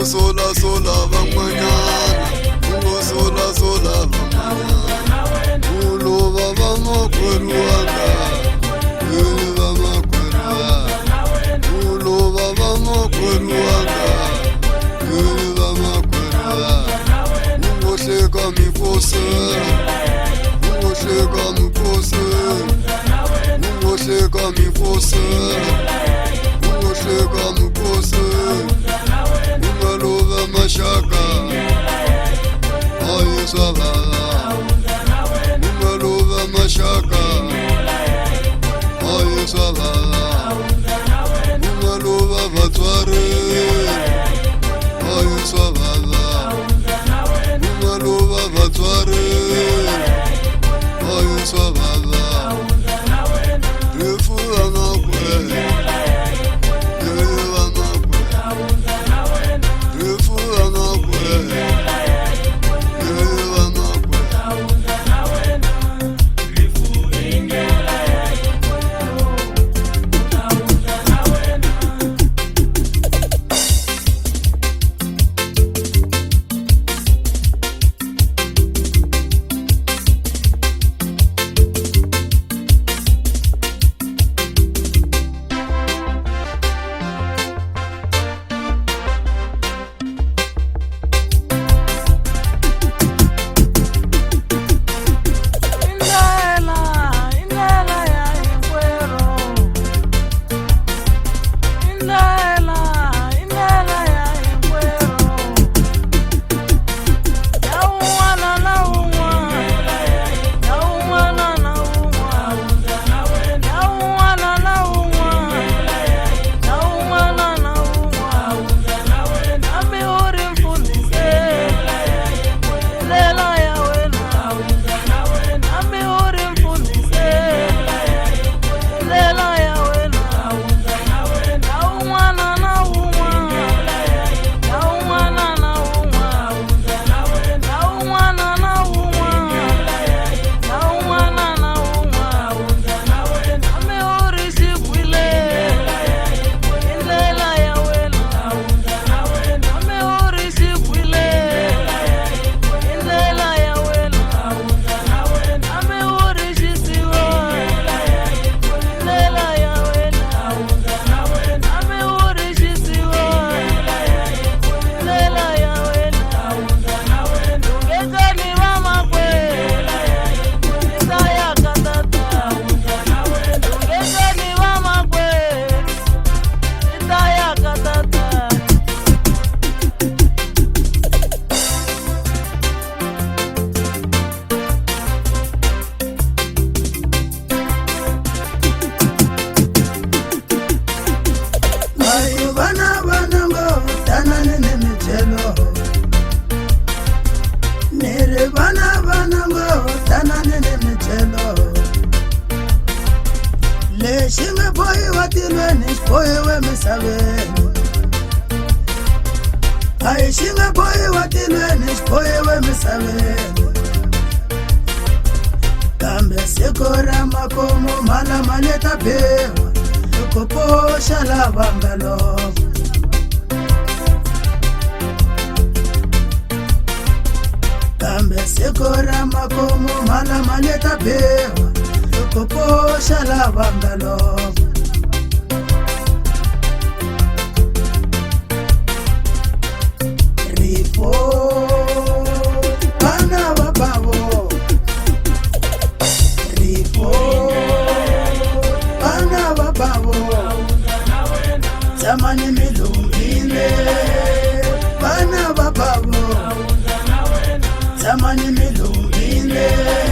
Sola sola vamanyana, sola sola vamanyana. Ulo baba mokweruanga, baba mokwerua. Ulo baba mokweruanga, baba mokwerua. Ungosheka mifose, ungosheka mifose, ungosheka mifose, ungosheka mifose. Ungalova mashaka, ayo sabala. Ungalova mashaka, ayo sabala. Ungalova vatware, ayo sabala. Ungalova vatware, ayo sabala. Refu anakwe. Leshinga boy watilweni boy wemisaveni. Ay shinga boy watilweni boy wemisaveni. Kambe sekora makomo mala maleta bewa koposha la bangalo. Kambe sekora makomo mala maleta bewa koposha la bangalo. Rifo bana babavo, rifo bana babavo. Zamani milungile bana babavo, zamani milungile.